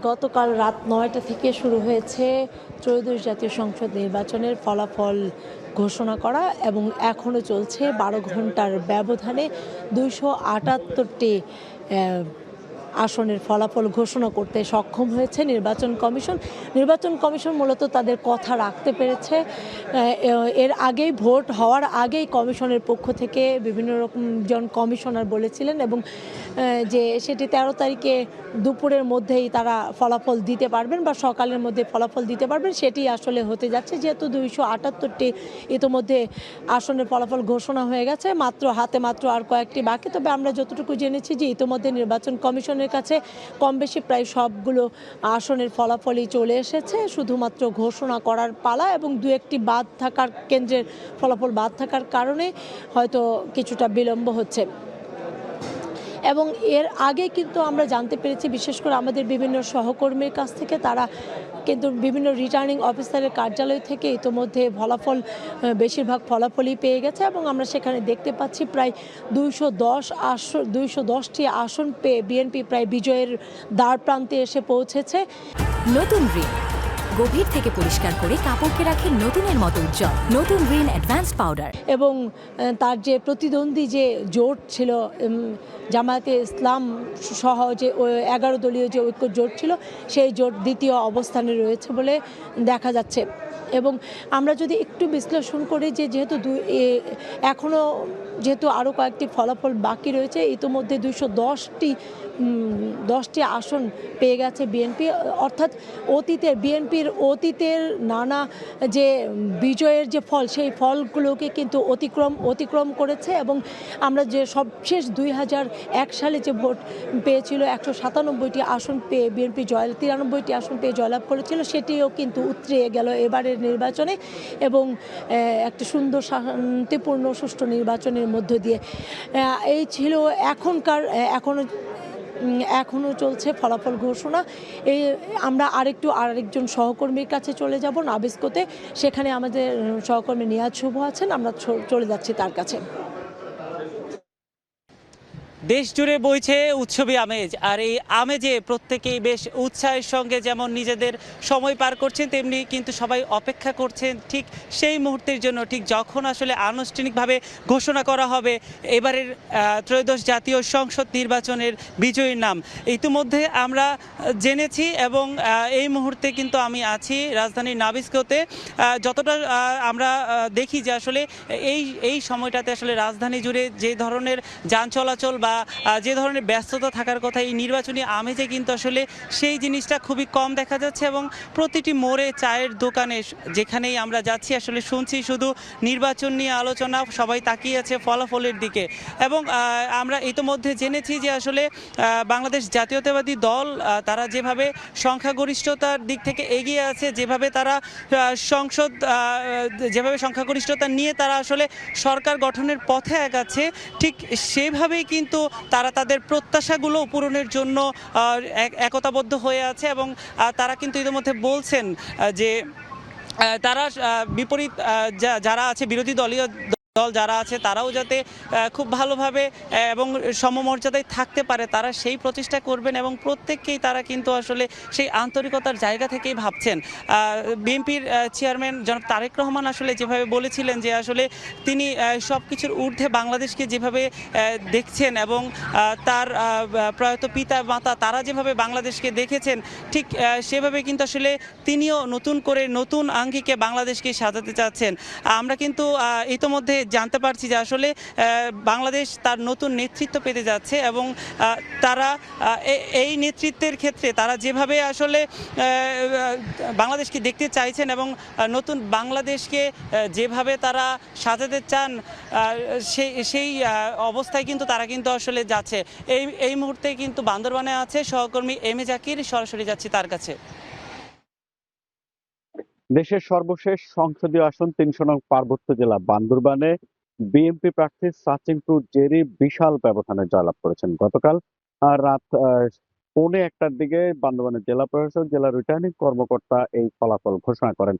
গতকাল রাত ৯টা থেকে শুরু হয়েছে ত্রয়োদশ জাতীয় সংসদ নির্বাচনের ফলাফল ঘোষণা করা এবং এখনও চলছে ১২ ঘন্টার ব্যবধানে ২৭৮টি আসনের ফলাফল ঘোষণা করতে সক্ষম হয়েছে নির্বাচন কমিশন মূলত তাদের কথা রাখতে পেরেছে। এর আগেই ভোট হওয়ার আগেই কমিশনের পক্ষ থেকে বিভিন্ন রকম জন কমিশনার বলেছিলেন এবং যে সেটি ১৩ তারিখে দুপুরের মধ্যেই তারা ফলাফল দিতে পারবেন বা সকালের মধ্যে ফলাফল দিতে পারবেন, সেটি আসলে হতে যাচ্ছে। যেহেতু ২৭৮টি ইতোমধ্যে আসনের ফলাফল ঘোষণা হয়ে গেছে, হাতে মাত্র আর কয়েকটি বাকি। তবে আমরা যতটুকু জেনেছি যে ইতোমধ্যে নির্বাচন কমিশনের কাছে কম বেশি প্রায় সবগুলো আসনের ফলাফলই চলে এসেছে, শুধুমাত্র ঘোষণা করার পালা এবং দু একটি কেন্দ্রের ফলাফল বাদ থাকার কারণে হয়তো কিছুটা বিলম্ব হচ্ছে। এবং এর আগে কিন্তু আমরা জানতে পেরেছি, বিশেষ করে আমাদের বিভিন্ন সহকর্মীর কাছ থেকে, তারা কিন্তু বিভিন্ন রিটার্নিং অফিসারের কার্যালয় থেকে ইতোমধ্যে বেশিরভাগ ফলাফলই পেয়ে গেছে এবং আমরা সেখানে দেখতে পাচ্ছি প্রায় ২১০টি আসন পেয়ে বিএনপি প্রায় বিজয়ের দ্বার প্রান্তে এসে পৌঁছেছে। নতুন রিন গভীর থেকে পরিষ্কার করে কাপড়কে রাখে নতুনের মতো উজ্জ্বল। নতুন রিন অ্যাডভান্সড পাউডার। এবং তার যে প্রতিদ্বন্দ্বী যে জোট ছিল, জামায়াতে ইসলাম সহ যে 11 দলীয় যে ঐক্য জোট ছিল, সেই জোট দ্বিতীয় অবস্থানে রয়েছে বলে দেখা যাচ্ছে। এবং আমরা যদি একটু বিশ্লেষণ করি যে এখনও যেহেতু আরও কয়েকটি ফলাফল বাকি রয়েছে, ইতোমধ্যে 210টি আসন পেয়ে গেছে বিএনপি। অর্থাৎ বিএনপির অতীতের নানা যে বিজয়ের যে ফল, সেই ফলগুলোকে কিন্তু অতিক্রম করেছে। এবং আমরা যে সবশেষ 2001 সালে যে ভোট পেয়েছিল, 197টি আসন পেয়ে বিএনপি 93টি আসন পেয়ে জয়লাভ করেছিল, সেটিও কিন্তু উতরে গেল এবারের নির্বাচনে এবং একটা সুন্দর শান্তিপূর্ণ সুষ্ঠু নির্বাচনের মধ্য দিয়ে। এই ছিল এখনও চলছে ফলাফল ঘোষণা। আমরা আরেকজন সহকর্মীর কাছে চলে যাব নাবিস্কোতে, সেখানে আমাদের সহকর্মী নিয়াজ শুভ আছেন, আমরা চলে যাচ্ছি তার কাছে। দেশ জুড়ে বইছে উৎসবী আমেজ, আর এই আমেজে প্রত্যেকেই বেশ উৎসাহের সঙ্গে যেমন নিজেদের সময় পার করছেন, তেমনি কিন্তু সবাই অপেক্ষা করছেন ঠিক সেই মুহূর্তের জন্য, ঠিক যখন আসলে আনুষ্ঠানিকভাবে ঘোষণা করা হবে এবারের ত্রয়োদশ জাতীয় সংসদ নির্বাচনের বিজয়ীর নাম। ইতিমধ্যে আমরা জেনেছি এবং এই মুহূর্তে কিন্তু আমি আছি রাজধানীর নাবিস্কোতে। যতটা আমরা দেখি যে আসলে এই সময়টাতে আসলে রাজধানী জুড়ে যে ধরনের যান চলাচল বা যে ধরনের ব্যস্ততা থাকার কথা, এই নির্বাচনী আমেজে কিন্তু আসলে সেই জিনিসটা খুবই কম দেখা যাচ্ছে। এবং প্রতিটি মোড়ে, চায়ের দোকানে, যেখানেই আমরা যাচ্ছি আসলে শুনছি শুধু নির্বাচন নিয়ে আলোচনা, সবাই তাকিয়ে আছে ফলাফলের দিকে। এবং আমরা ইতোমধ্যে জেনেছি যে আসলে বাংলাদেশ জাতীয়তাবাদী দল তারা যেভাবে সংখ্যাগরিষ্ঠতার দিক থেকে এগিয়ে আছে, যেভাবে তারা সংখ্যাগরিষ্ঠতা নিয়ে তারা আসলে সরকার গঠনের পথে এগাচ্ছে, ঠিক সেভাবেই কিন্তু তারা তাদের প্রত্যাশাগুলো পূরণের জন্য একতাবদ্ধ হয়ে আছে। এবং তারা কিন্তু ইতিমধ্যে বলছেন যে তারা বিপরীত যারা আছে, বিরোধী দলীয় দল যারা আছে, তারাও যাতে খুব ভালোভাবে এবং সমমর্যাদায় থাকতে পারে, তারা সেই প্রচেষ্টা করবেন এবং প্রত্যেককেই তারা কিন্তু আসলে সেই আন্তরিকতার জায়গা থেকেই ভাবছেন। বিএনপির চেয়ারম্যান জনাব তারেক রহমান আসলে যেভাবে বলেছিলেন যে আসলে তিনি সব কিছুর ঊর্ধ্বে বাংলাদেশকে যেভাবে দেখছেন এবং তার প্রয়াত পিতা মাতা তারা যেভাবে বাংলাদেশকে দেখেছেন, ঠিক সেভাবে কিন্তু আসলে তিনিও নতুন করে নতুন আঙ্গিকে বাংলাদেশকে সাজাতে চাচ্ছেন। আমরা কিন্তু ইতোমধ্যে জানতে পারছি যে আসলে বাংলাদেশ তার নতুন নেতৃত্ব পেতে যাচ্ছে এবং তারা এই নেতৃত্বের ক্ষেত্রে তারা যেভাবে আসলে বাংলাদেশকে দেখতে চাইছেন এবং নতুন বাংলাদেশকে যেভাবে তারা সাজাতে চান, সেই অবস্থায় কিন্তু তারা কিন্তু আসলে যাচ্ছে। এই মুহূর্তে কিন্তু বান্দরবানে আছে সহকর্মী এম এ জাকির, সরাসরি যাচ্ছি তার কাছে। দেশের সর্বশেষ সংসদীয় আসন ৩০০ নং পার্বত্য জেলা বান্দরবানে বিএনপি প্রার্থী সাচিন টু জেরি বিশাল ব্যবধানে জয়লাভ করেছেন। গতকাল রাত 1:15টার দিকে বান্দরবানের জেলা প্রশাসক, জেলা রিটার্নিং কর্মকর্তা এই ফলাফল ঘোষণা করেন।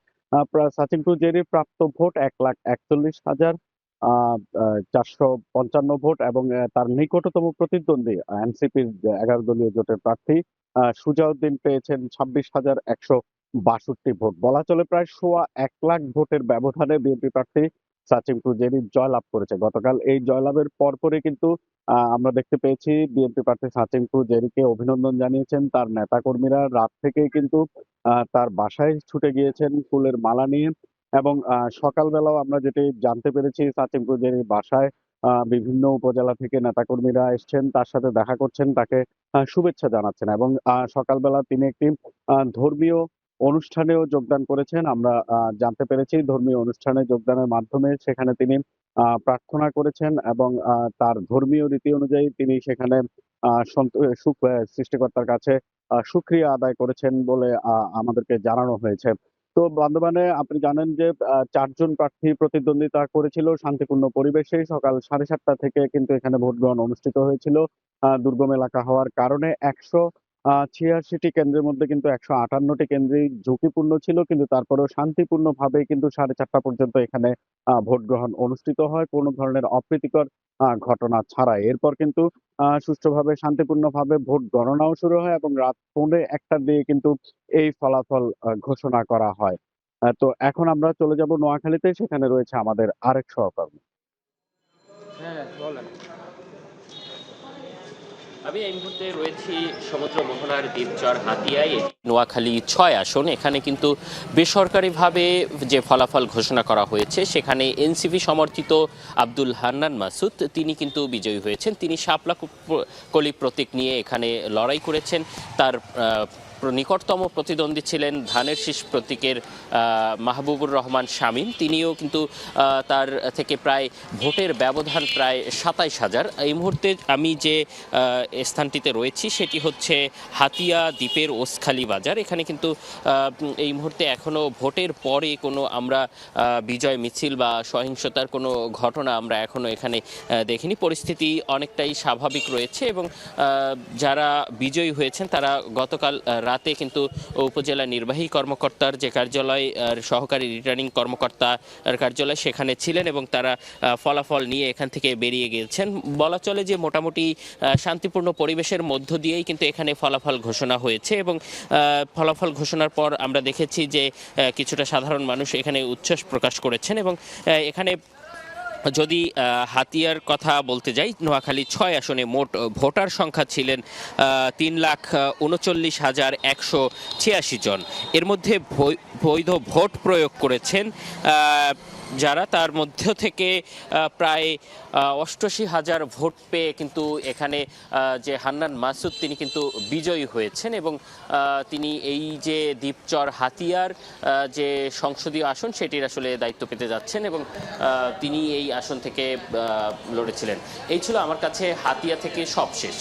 সাচিন টু জেরির প্রাপ্ত ভোট 1,41,455 ভোট এবং তার নিকটতম প্রতিদ্বন্দ্বী এনসিপির 11 দলীয় জোটের প্রার্থী সুজাউদ্দিন পেয়েছেন 26,162 ভোট। বলা চলে প্রায় 1,100,000 ভোটের ব্যবধানে বিএনপি প্রার্থী সাচিম টুজেরি জয়লাভ করেছে। গতকাল এই জয়লাভের পরপরই কিন্তু আমরা দেখতে পেয়েছি বিএনপি প্রার্থী সাচিম টুজেরিকে অভিনন্দন জানিয়েছেন তার নেতাকর্মীরা। রাত থেকেই কিন্তু তার বাসায় ছুটে গিয়েছেন ফুলের মালা নিয়ে এবং সকালবেলাও আমরা যেটি জানতে পেরেছি সাচিম টুজেরির বাসায় বিভিন্ন উপজেলা থেকে নেতাকর্মীরা এসছেন, তার সাথে দেখা করছেন, তাকে শুভেচ্ছা জানাচ্ছেন এবং সকালবেলা তিনি একটি ধর্মীয় অনুষ্ঠানেও যোগদান করেছেন। আমরা জানতে পেরেছি ধর্মীয় অনুষ্ঠানে যোগদানের মাধ্যমে সেখানে তিনি প্রার্থনা করেছেন এবং তার ধর্মীয় রীতি অনুযায়ী তিনি সেখানে সৃষ্টিকর্তার কাছে শুকরিয়া আদায় করেছেন বলে আমাদেরকে জানানো হয়েছে। তো বান্দরবানে আপনি জানেন যে ৪ জন প্রার্থী প্রতিদ্বন্দ্বিতা করেছিল শান্তিপূর্ণ পরিবেশে। সকাল ৭:৩০ থেকে কিন্তু এখানে ভোট গ্রহণ অনুষ্ঠিত হয়েছিল। দুর্গম এলাকা হওয়ার কারণে ১৮৬টি কেন্দ্রের মধ্যে কিন্তু ১৫৮টি কেন্দ্রই ঝুঁকিপূর্ণ ছিল। কিন্তু তারপরেও শান্তিপূর্ণভাবে কিন্তু ৪:৩০ পর্যন্ত এখানে ভোট গ্রহণ অনুষ্ঠিত হয় কোনো ধরনের অপ্রীতিকর ঘটনা ছাড়াই। এরপর কিন্তু সুষ্ঠুভাবে শান্তিপূর্ণভাবে ভোট গণনাও শুরু হয় এবং রাত ১:১টার দিকে কিন্তু এই ফলাফল ঘোষণা করা হয়। তো এখন আমরা চলে যাব নোয়াখালীতে, সেখানে রয়েছে আমাদের আরেক সহকর্মী। হ্যাঁ, বলেন। আমি এই মুহূর্তে রয়েছি সমুদ্র মোহনার দ্বীপচর হাতিয়ায়, নোয়াখালী ৬ আসন। এখানে কিন্তু বেসরকারিভাবে যে ফলাফল ঘোষণা করা হয়েছে সেখানে এনসিপি সমর্থিত আব্দুল হান্নান মাসুদ তিনি কিন্তু বিজয়ী হয়েছেন। তিনি শাপলা কলি প্রতীক নিয়ে এখানে লড়াই করেছেন। তার নিকটতম প্রতিদ্বন্দ্বী ছিলেন ধানের শীষ প্রতীকের মাহবুবুর রহমান শামীম। তিনিও কিন্তু তার থেকে প্রায় ভোটের ব্যবধান প্রায় ২৭,০০০। এই মুহূর্তে আমি যে স্থানটিতে রয়েছি সেটি হচ্ছে হাতিয়া দ্বীপের ওসখালী বাজার। এখানে কিন্তু এই মুহূর্তে এখনও ভোটের পরে কোনো আমরা বিজয় মিছিল বা সহিংসতার কোনো ঘটনা আমরা এখনও এখানে দেখিনি। পরিস্থিতি অনেকটাই স্বাভাবিক রয়েছে এবং যারা বিজয়ী হয়েছেন তারা গতকাল রাতে কিন্তু উপজেলা নির্বাহী কর্মকর্তার যে কার্যালয়, সহকারী রিটার্নিং কর্মকর্তার কার্যালয় সেখানে ছিলেন এবং তারা ফলাফল নিয়ে এখান থেকে বেরিয়ে গিয়েছেন। বলা চলে যে মোটামুটি শান্তিপূর্ণ পরিবেশের মধ্য দিয়েই কিন্তু এখানে ফলাফল ঘোষণা হয়েছে এবং ফলাফল ঘোষণার পর আমরা দেখেছি যে কিছুটা সাধারণ মানুষ এখানে উচ্ছ্বাস প্রকাশ করেছেন এবং এখানে যদি হাতিয়ার কথা বলতে যাই, নোয়াখালী ৬ আসনে মোট ভোটার সংখ্যা ছিলেন ৩,৩৯,১৮৬ জন। এর মধ্যে বৈধ ভোট প্রয়োগ করেছেন যারা, তার মধ্য থেকে প্রায় ৮৮,০০০ ভোট পেয়ে কিন্তু এখানে যে হান্নান মাসুদ তিনি কিন্তু বিজয়ী হয়েছেন এবং তিনি এই যে দ্বীপচর হাতিয়ার যে সংসদীয় আসন সেটির আসলে দায়িত্ব পেতে যাচ্ছেন এবং তিনি এই আসন থেকে লড়েছিলেন। এই ছিল আমার কাছে হাতিয়া থেকে সবশেষ।